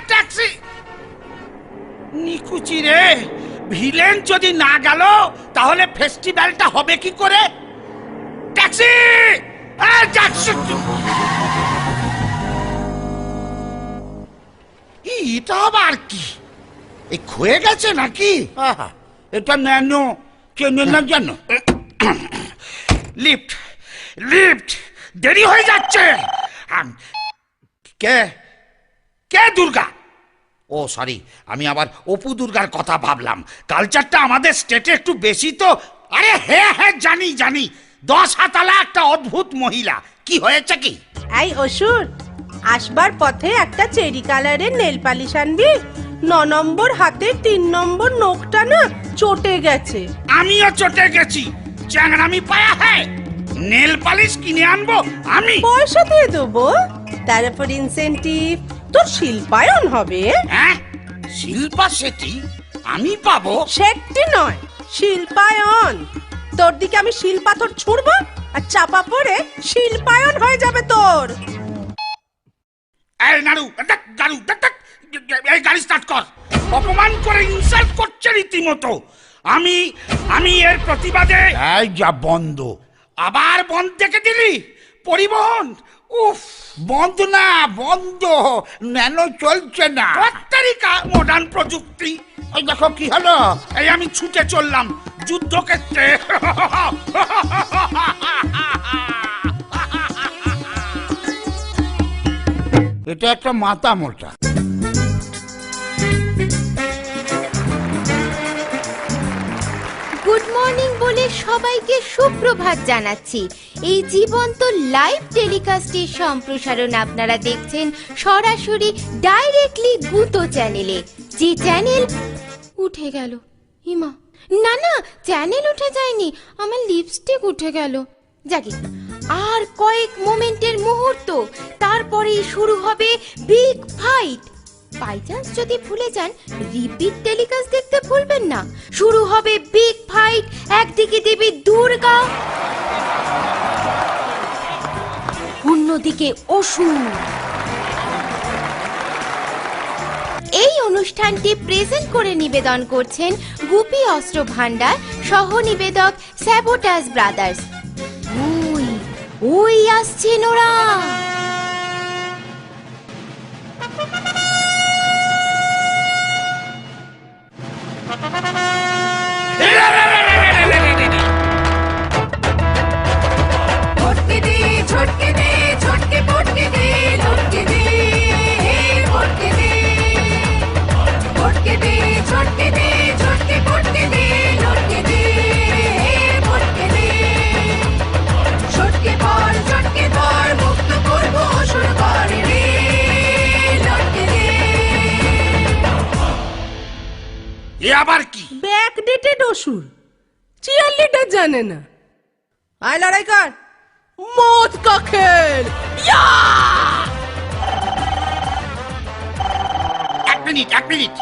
Taxi. নিকুচি রে, villain যদি না গেল তাহলে ফেস্টিভ্যালটা হবে কি করে? ট্যাক্সি! এটা আবার কি? এই ক্ষয়ে গেছে নাকি? এটা ন্যানো, কে নিলাম জানো? লিফট, লিফট, দেরি হয়ে যাচ্ছে। কে কে দুর্গা? ও সরি, আমি আবার অপু দুর্গার কথা ভাবলাম। কালচারটা আমাদের স্টেটে একটু বেশি তো। আরে হ্যাঁ হ্যাঁ, জানি জানি, 10 হাতালা একটা অদ্ভুত মহিলা। কি হয়েছে কি? এই অসুর, আসবার পথে একটা চেরি কালারের নেল পালিশ আনবি। 9 নম্বর হাতে 3 নম্বর নখটা না চটে গেছে। আমিও চটে গেছি। চ্যাংড়ামি পায়া হ্যাঁ, নেল পালিশ কিনে আনবো আমি? পয়সা দিয়ে দেবো, তারপর ইনসেন্টিভ তোর শিল্পায়ন হবে। হ্যাঁ, শিল্পা শেঠি আমি পাবো? শেটটি নয়, শিল্পায়ন। তোর দিকে আমি শিল পাথর ছুড়বো আর চাপা পড়ে শিল্পায়ন হয়ে যাবে তোর। এই নাড়ু, দেখ গাড়ু, দেখ দেখ, এই গাড়ি স্টার্ট কর। অপমান করে ইনসাল্ট করছে রীতিমতো। আমি এর প্রতিবাদে। এই যা বন্ধ, আবার বন্ধ দেখে দিলি? পরিবহন উফ, বন্ধ না, বন্ধ। ন্যানো চলছে না। তারিকা মডার্ন প্রযুক্তি। এই দেখো কি হলো, এই আমি ছুটে চললাম যুদ্ধক্ষেত্রে। এটা একটা মাথা মোটা। গুড মর্নিং বলে সবাইকে সুপ্রভাত জানাচ্ছি। এই জীবন্ত লাইভ টেলিকাস্টের সম্প্রসারণ আপনারা দেখছেন সরাসরি ডাইরেক্টলি গুতো চ্যানেলে। যে চ্যানেল উঠে গেল। হিমা, না না, চ্যানেল উঠে যায়নি, আমার লিপস্টিক উঠে গেল। যাকে আর কয়েক মোমেন্টের মুহূর্ত, তারপরেই শুরু হবে বিগ ফাইট। বাই চান্স যদি ভুলে যান, রিপিট টেলিকাস্ট দেখতে ভুলবেন না। শুরু হবে বিগ ফাইট। একদিকে দেবী দুর্গা, অন্যদিকে অসুর। এই অনুষ্ঠানটি প্রেজেন্ট করে নিবেদন করছেন গুপি অস্ত্র ভান্ডার, সহ নিবেদক স্যাবোটাস ব্রাদার্স। ওই ওই আসছেন ওরা। আবার কি? ব্যাকডেটেড অসুর, চিয়ার লিডার জানে না। আয় লড়াই কর, মত কা খেল। এক মিনিট।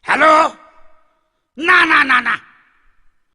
হ্যালো, না না না না,